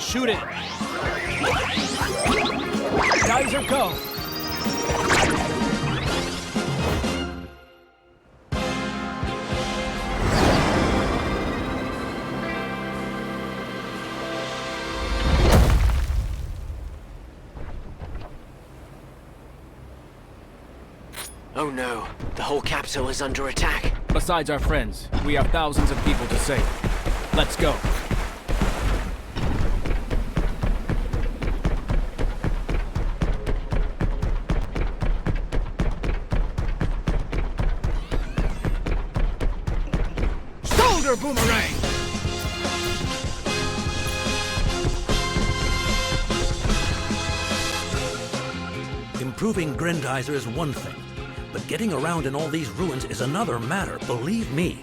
Shoot it! Geyser, go! Oh no, the whole capital is under attack. Besides our friends, we have thousands of people to save. Let's go. Shoulder boomerang! Improving Grendizer is one thing, but getting around in all these ruins is another matter, believe me.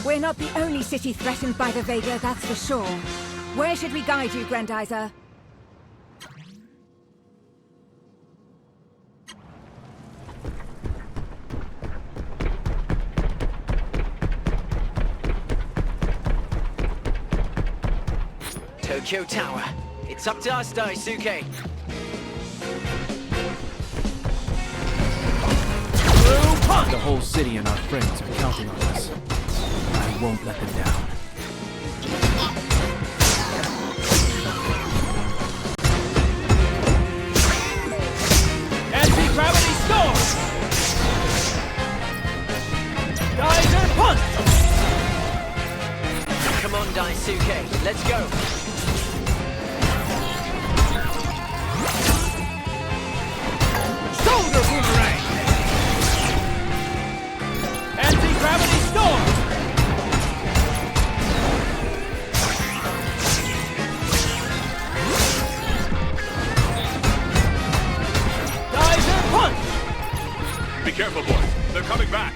We're not the only city threatened by the Vega, that's for sure. Where should we guide you, Grendizer? Tokyo Tower. It's up to us, Daisuke. The whole city and our friends are counting on us. I won't let them down. Anti-gravity storm! Geyser punch! Come on, Daisuke. Let's go. Shoulder boomerang! Anti-gravity storm! Geyser punch! Be careful, boys. They're coming back.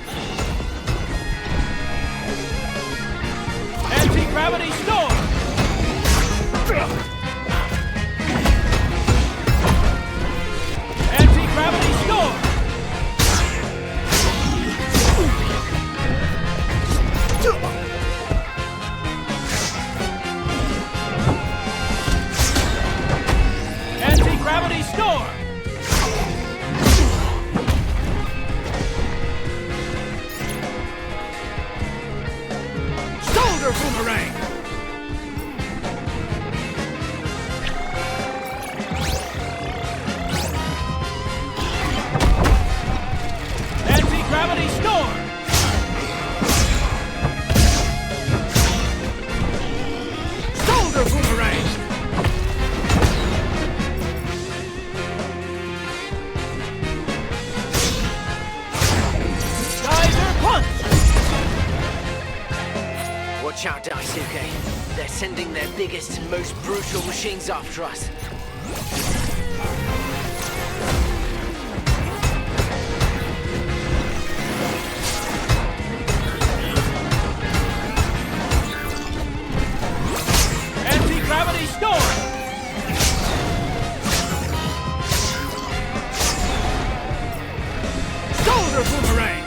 Anti-gravity storm! Anti-gravity storm! Anti-gravity storm! Shoulder boomerang! Anti-gravity storm! Shoulder boomerang! Geyser punch! Watch out, Daisuke. They're sending their biggest and most brutal machines after us. Anti-gravity storm! Shoulder boomerang!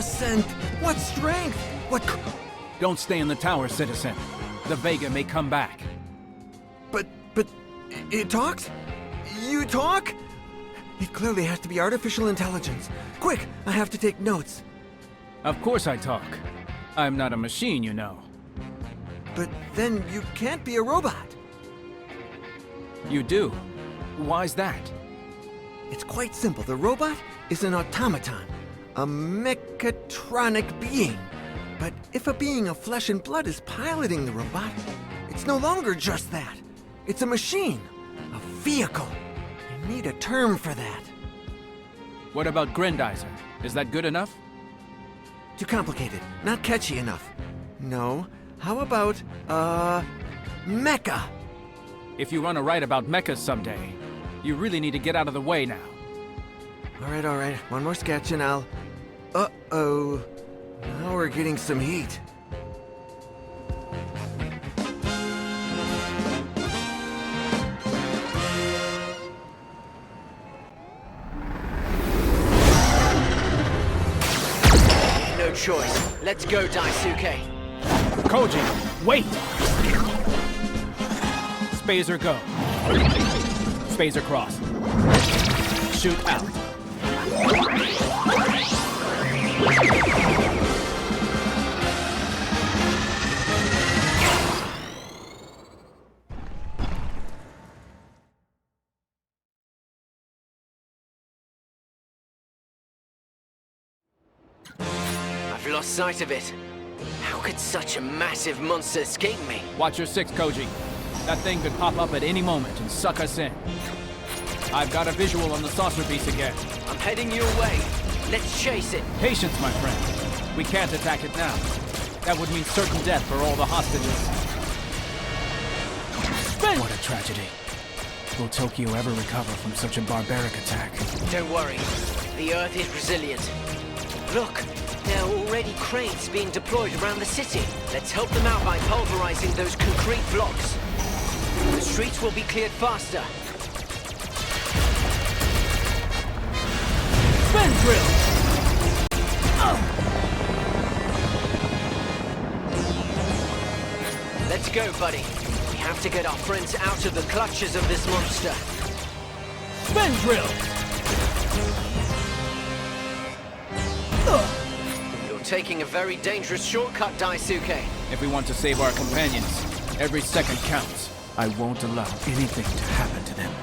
percent? What strength? What... Don't stay in the tower, citizen. The Vega may come back. But it talks? You talk? It clearly has to be artificial intelligence. Quick, I have to take notes. Of course I talk. I'm not a machine, you know. But then you can't be a robot. You do. Why's that? It's quite simple. The robot is an automaton, a mechatronic being. But if a being of flesh and blood is piloting the robot, it's no longer just that. It's a machine, a vehicle. You need a term for that. What about Grendizer? Is that good enough? Too complicated, not catchy enough. No, how about, mecha? If you run a write about mechas someday, you really need to get out of the way now. All right. One more sketch and I'll... Uh-oh. Now we're getting some heat. No choice. Let's go, Daisuke. Koji, wait! Spazer go. Spazer cross. Shoot out. I've lost sight of it. How could such a massive monster escape me? Watch your six, Koji. That thing could pop up at any moment and suck us in. I've got a visual on the saucer piece again. I'm heading your way. Let's chase it. Patience, my friend. We can't attack it now. That would mean certain death for all the hostages. What a tragedy. Will Tokyo ever recover from such a barbaric attack? Don't worry. The Earth is resilient. Look, there are already cranes being deployed around the city. Let's help them out by pulverizing those concrete blocks. The streets will be cleared faster. Spin drill! Let's go, buddy. We have to get our friends out of the clutches of this monster. Spin drill! You're taking a very dangerous shortcut, Daisuke. If we want to save our companions, every second counts. I won't allow anything to happen to them.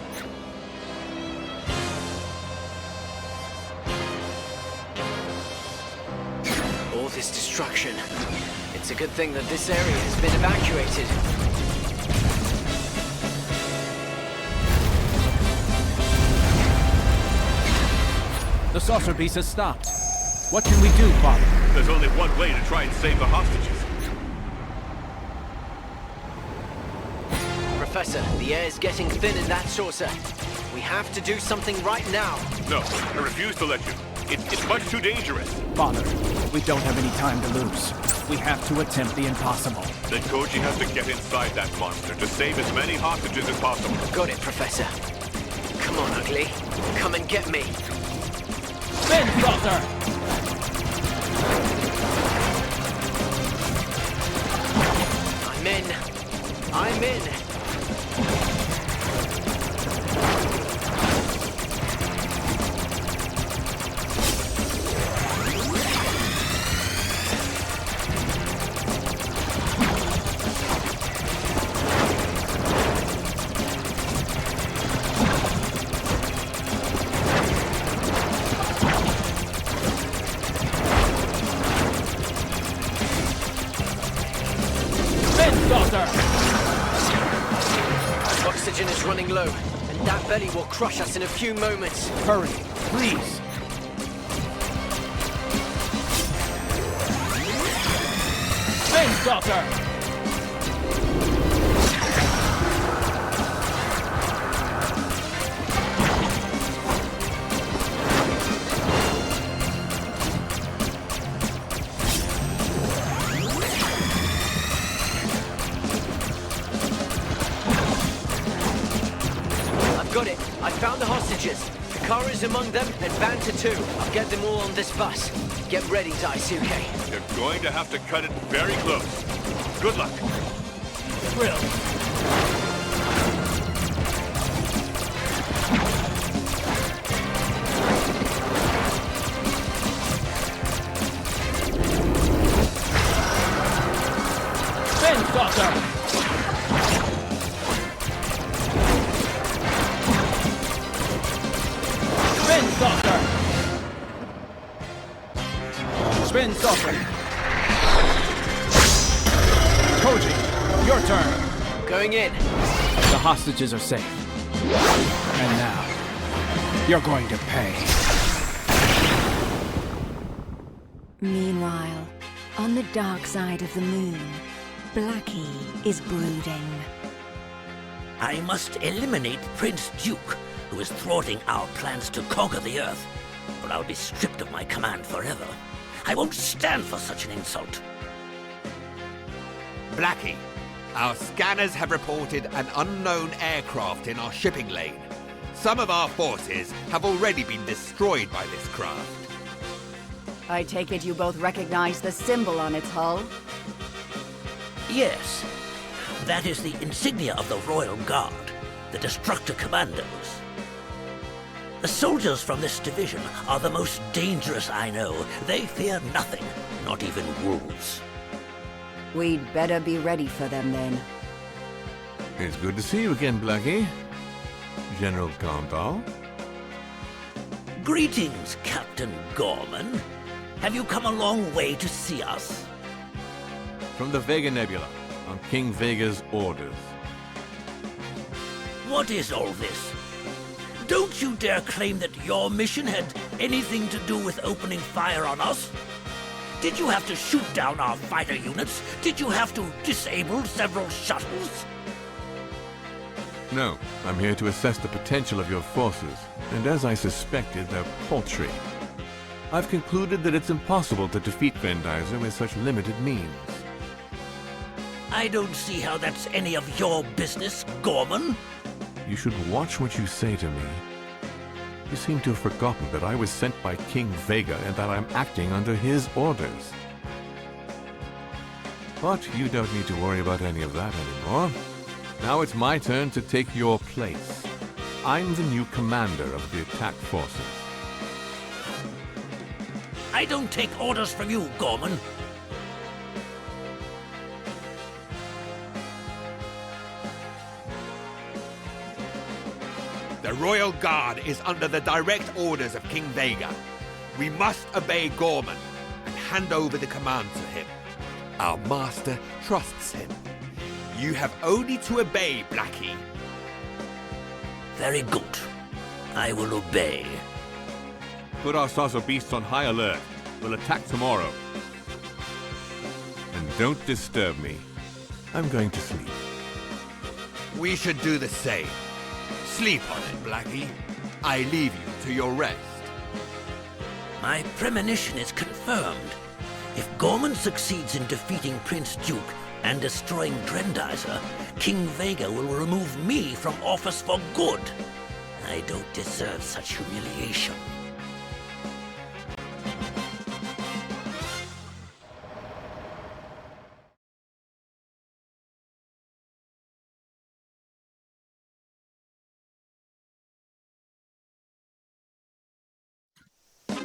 All this destruction. It's a good thing that this area has been evacuated. The saucer beast has stopped. What can we do, Father? There's only one way to try and save the hostages. Professor, the air is getting thin in that saucer. We have to do something right now. No, I refuse to let you. It's much too dangerous. Father, we don't have any time to lose. We have to attempt the impossible. Then Koji has to get inside that monster to save as many hostages as possible. Got it, Professor. Come on, Ugly. Come and get me. Spin saucer! I'm in. I'm in. Oxygen is running low, and that belly will crush us in a few moments. Hurry, please. Spin saucer! Got it. I found the hostages. The Hikaru's among them, and Banta too. I'll get them all on this bus. Get ready, Daisuke. You're going to have to cut it very close. Good luck. Drill. Spin saucer. Spin saucer. Spin saucer. Koji, your turn. Going in. The hostages are safe. And now, you're going to pay. Meanwhile, on the dark side of the moon, Blackie is brooding. I must eliminate Prince Duke, who is thwarting our plans to conquer the Earth, or I'll be stripped of my command forever. I won't stand for such an insult. Blackie, our scanners have reported an unknown aircraft in our shipping lane. Some of our forces have already been destroyed by this craft. I take it you both recognize the symbol on its hull? Yes, that is the insignia of the Royal Guard, the Destructor Commandos. The soldiers from this division are the most dangerous I know. They fear nothing, not even wolves. We'd better be ready for them then. It's good to see you again, Blackie. General Kandal. Greetings, Captain Gorman. Have you come a long way to see us? From the Vega Nebula, on King Vega's orders. What is all this? Don't you dare claim that your mission had anything to do with opening fire on us? Did you have to shoot down our fighter units? Did you have to disable several shuttles? No, I'm here to assess the potential of your forces, and as I suspected, they're paltry. I've concluded that it's impossible to defeat Grendizer with such limited means. I don't see how that's any of your business, Gorman. You should watch what you say to me. You seem to have forgotten that I was sent by King Vega and that I'm acting under his orders. But you don't need to worry about any of that anymore. Now it's my turn to take your place. I'm the new commander of the attack forces. I don't take orders from you, Gorman. The Royal Guard is under the direct orders of King Vega. We must obey Gorman and hand over the command to him. Our master trusts him. You have only to obey, Blackie. Very good. I will obey. Put our saucer beasts on high alert. We'll attack tomorrow. And don't disturb me. I'm going to sleep. We should do the same. Sleep on it, Blackie. I leave you to your rest. My premonition is confirmed. If Gorman succeeds in defeating Prince Duke and destroying Grendizer, King Vega will remove me from office for good. I don't deserve such humiliation.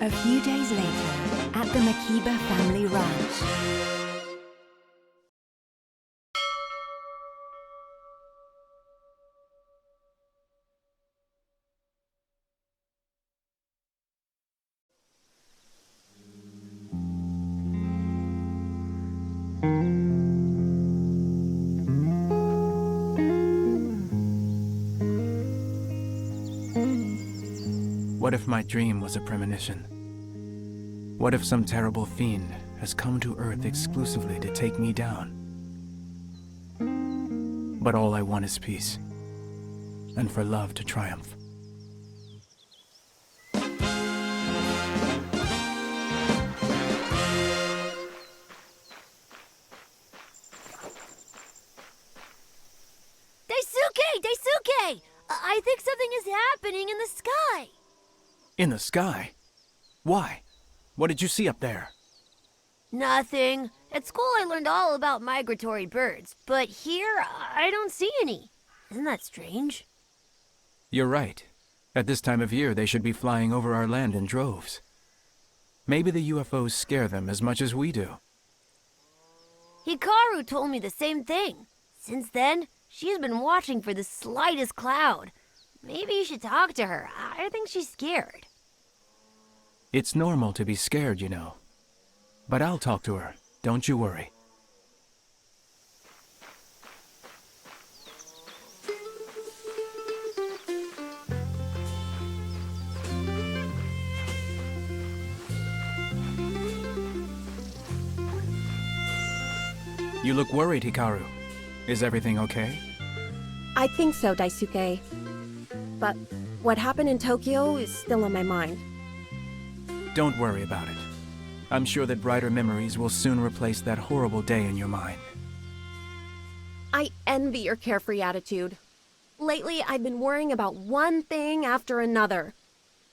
A few days later, at the Makiba family ranch. What if my dream was a premonition? What if some terrible fiend has come to Earth exclusively to take me down? But all I want is peace, and for love to triumph. Daisuke! Daisuke! I think something is happening in the sky. In the sky? Why? What did you see up there? Nothing. At school I learned all about migratory birds, but here I don't see any. Isn't that strange? You're right. At this time of year, they should be flying over our land in droves. Maybe the UFOs scare them as much as we do. Hikaru told me the same thing. Since then, she's been watching for the slightest cloud. Maybe you should talk to her. I think she's scared. It's normal to be scared, you know. But I'll talk to her. Don't you worry. You look worried, Hikaru. Is everything okay? I think so, Daisuke. But what happened in Tokyo is still on my mind. Don't worry about it. I'm sure that brighter memories will soon replace that horrible day in your mind. I envy your carefree attitude. Lately, I've been worrying about one thing after another.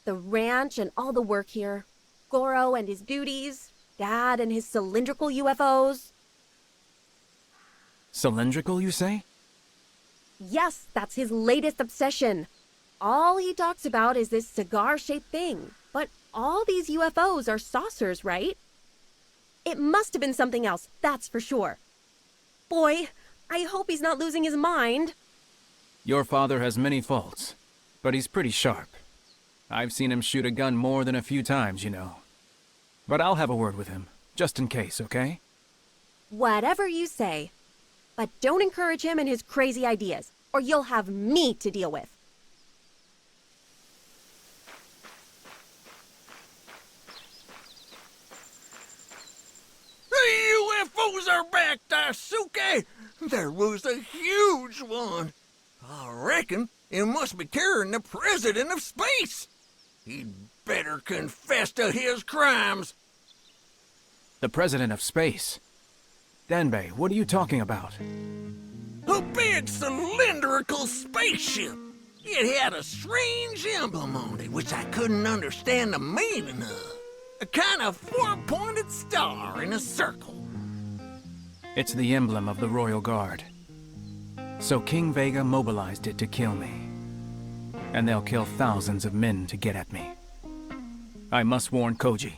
The ranch and all the work here. Goro and his duties. Dad and his cylindrical UFOs. Cylindrical, you say? Yes, that's his latest obsession. All he talks about is this cigar-shaped thing. But all these UFOs are saucers, right? It must have been something else, that's for sure. Boy, I hope he's not losing his mind. Your father has many faults, but he's pretty sharp. I've seen him shoot a gun more than a few times, you know. But I'll have a word with him, just in case, okay? Whatever you say. But don't encourage him and his crazy ideas, or you'll have me to deal with. The UFOs are back, Daisuke! There was a huge one. I reckon it must be carrying the President of Space. He'd better confess to his crimes. The President of Space? Danbei, what are you talking about? A big cylindrical spaceship. It had a strange emblem on it, which I couldn't understand the meaning of. A kind of four-pointed star in a circle. It's the emblem of the Royal Guard. So King Vega mobilized it to kill me. And they'll kill thousands of men to get at me. I must warn Koji.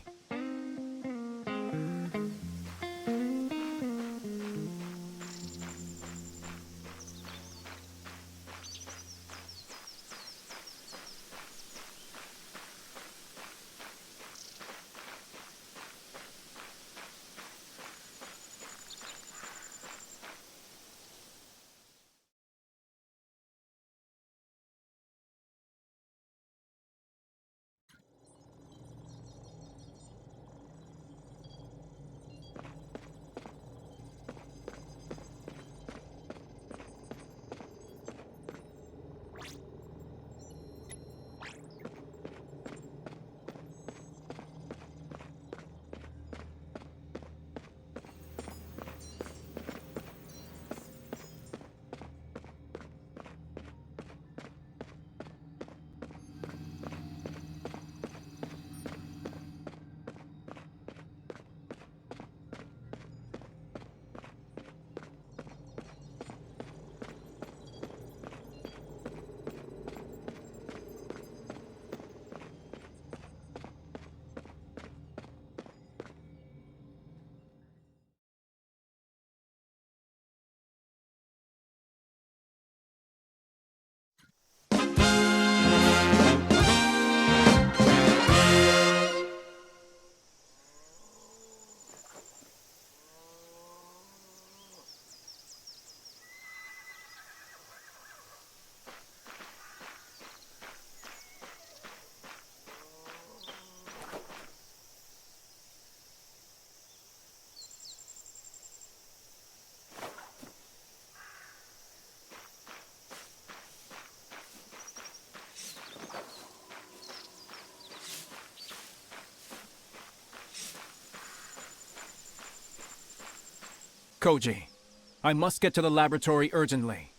Koji, I must get to the laboratory urgently.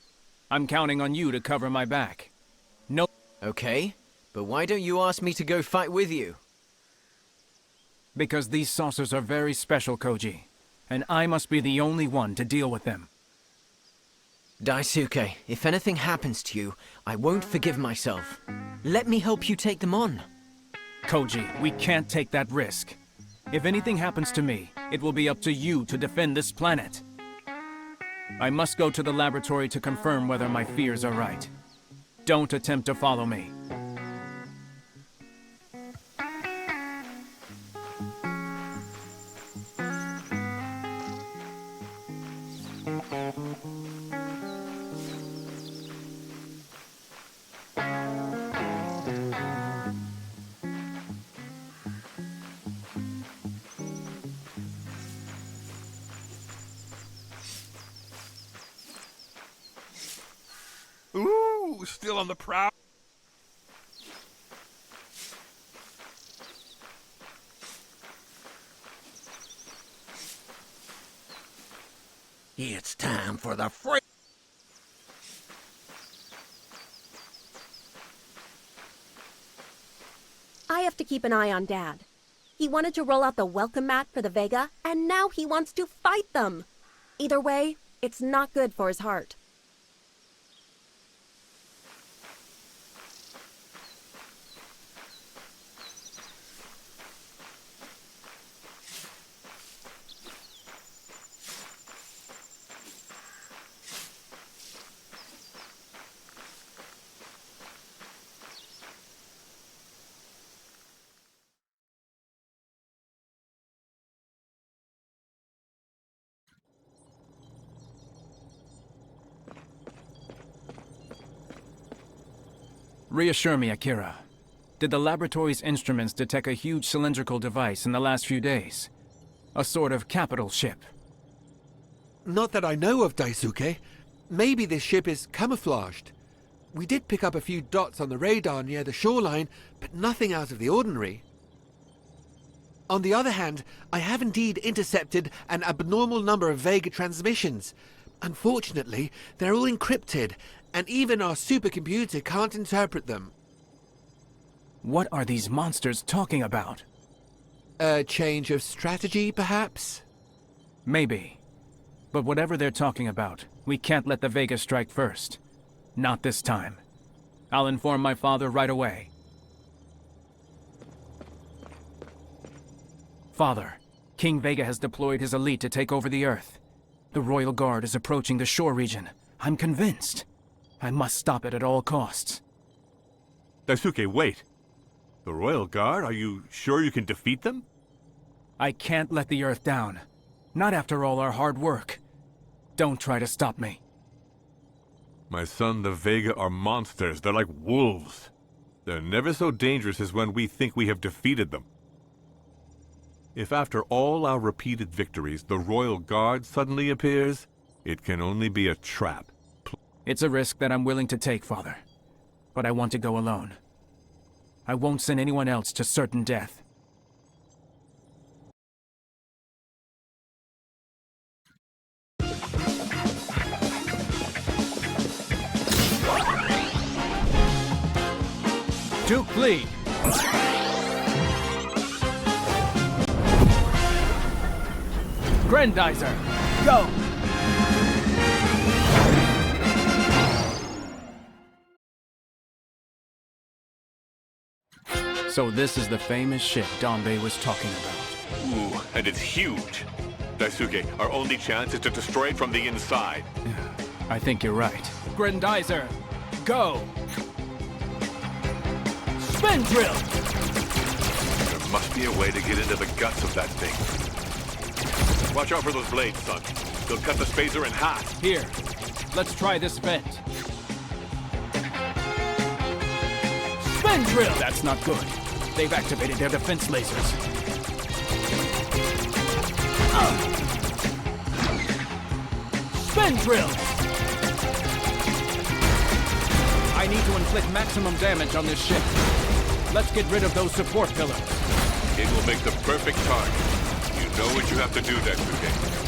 I'm counting on you to cover my back. No. Okay, But why don't you ask me to go fight with you? Because these saucers are very special, Koji. And I must be the only one to deal with them. Daisuke, if anything happens to you, I won't forgive myself. Let me help you take them on. Koji, we can't take that risk. If anything happens to me, it will be up to you to defend this planet. I must go to the laboratory to confirm whether my fears are right. Don't attempt to follow me. Ooh, still on the prowl. It's time for the free. I have to keep an eye on Dad. He wanted to roll out the welcome mat for the Vega, and now he wants to fight them. Either way, it's not good for his heart. Reassure me, Akira. Did the laboratory's instruments detect a huge cylindrical device in the last few days? A sort of capital ship? Not that I know of, Daisuke. Maybe this ship is camouflaged. We did pick up a few dots on the radar near the shoreline, but nothing out of the ordinary. On the other hand, I have indeed intercepted an abnormal number of Vega transmissions. Unfortunately, they're all encrypted, and even our supercomputer can't interpret them. What are these monsters talking about? A change of strategy, perhaps? Maybe. But whatever they're talking about, we can't let the Vega strike first. Not this time. I'll inform my father right away. Father, King Vega has deployed his elite to take over the Earth. The Royal Guard is approaching the shore region. I'm convinced. I must stop it at all costs. Daisuke, wait. The Royal Guard? Are you sure you can defeat them? I can't let the Earth down. Not after all our hard work. Don't try to stop me. My son, the Vega are monsters. They're like wolves. They're never so dangerous as when we think we have defeated them. If after all our repeated victories, the Royal Guard suddenly appears, it can only be a trap. It's a risk that I'm willing to take, Father. But I want to go alone. I won't send anyone else to certain death. Duke, flee! Grendizer, go! So this is the famous ship Danbei was talking about. Ooh, and it's huge. Daisuke, our only chance is to destroy it from the inside. I think you're right. Grendizer, go! Spin drill! There must be a way to get into the guts of that thing. Watch out for those blades, son. They'll cut the spacer in half. Here, let's try this vent. Spin drill! That's not good. They've activated their defense lasers. Spin drill! I need to inflict maximum damage on this ship. Let's get rid of those support pillars. It will make the perfect target. You know what you have to do, Daisuke.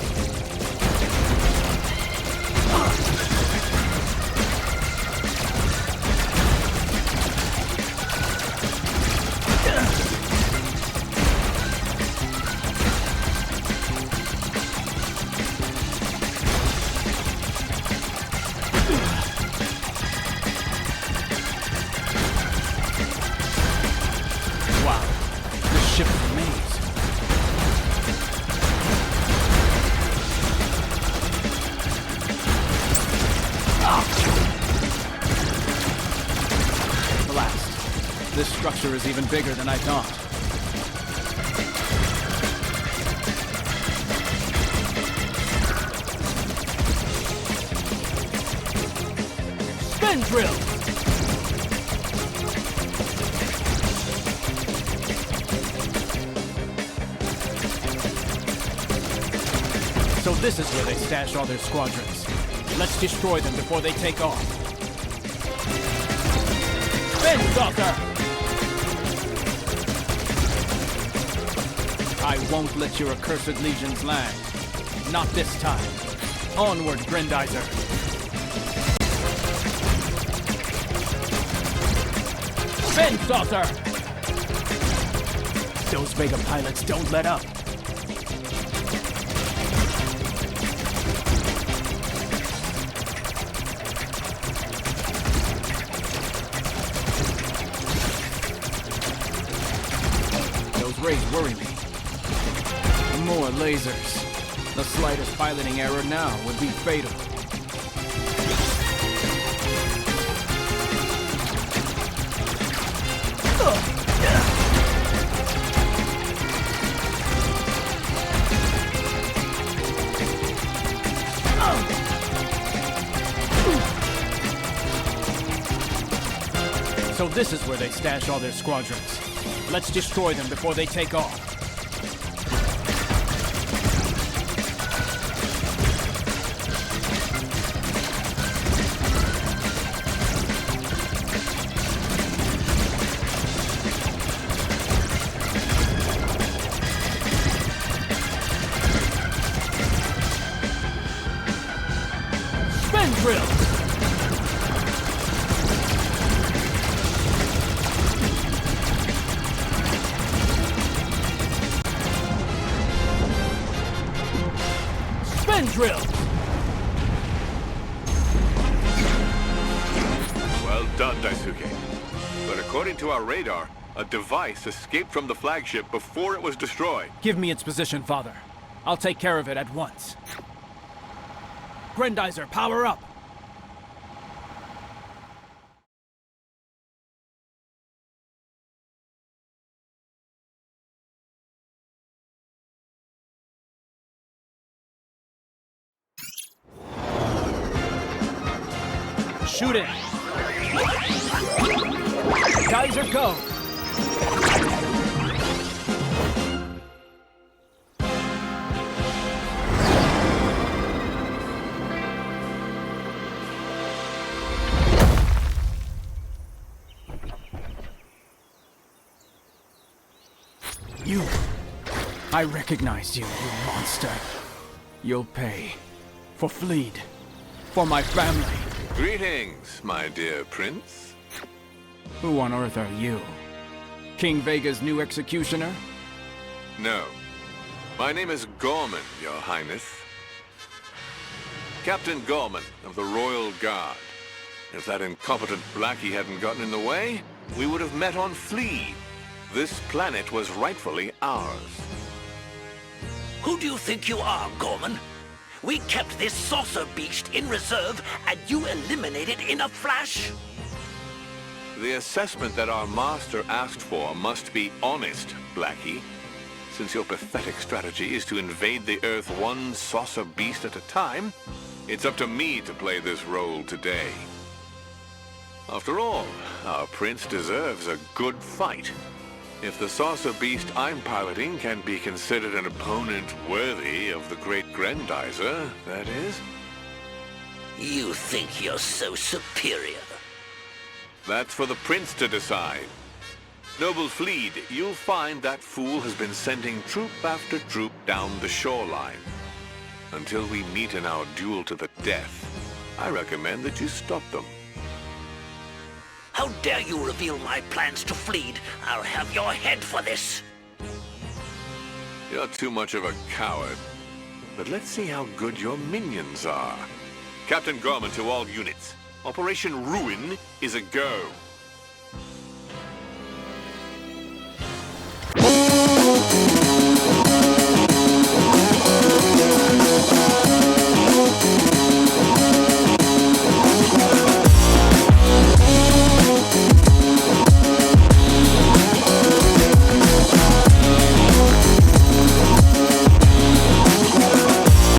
structure is even bigger than I thought. Spin drill! So this is where they stash all their squadrons. Let's destroy them before they take off. Spin saucer! I won't let your accursed legions land. Not this time. Onward, Grendizer. Spin saucer! Those Vega pilots don't let up. Those rays worry me. More lasers. The slightest piloting error now would be fatal. So this is where they stash all their squadrons. Let's destroy them before they take off. Spin drill! Drill. Well done, Daisuke. But according to our radar, a device escaped from the flagship before it was destroyed. Give me its position, Father. I'll take care of it at once. Grendizer, power up! Shoot it! Geyser, go! You! I recognize you, you monster. You'll pay. For Fleet. For my family. Greetings, my dear prince. Who on earth are you? King Vega's new executioner? No. My name is Gorman, your highness. Captain Gorman of the Royal Guard. If that incompetent Blackie hadn't gotten in the way, we would have met on Fleet. This planet was rightfully ours. Who do you think you are, Gorman? We kept this saucer beast in reserve, and you eliminated in a flash? The assessment that our master asked for must be honest, Blackie. Since your pathetic strategy is to invade the Earth one saucer beast at a time, it's up to me to play this role today. After all, our prince deserves a good fight. If the saucer beast I'm piloting can be considered an opponent worthy of the great Grendizer, that is. You think you're so superior? That's for the prince to decide. Noble Fleet, you'll find that fool has been sending troop after troop down the shoreline. Until we meet in our duel to the death, I recommend that you stop them. How dare you reveal my plans to Fleet? I'll have your head for this. You're too much of a coward. But let's see how good your minions are. Captain Gorman to all units. Operation Ruin is a go.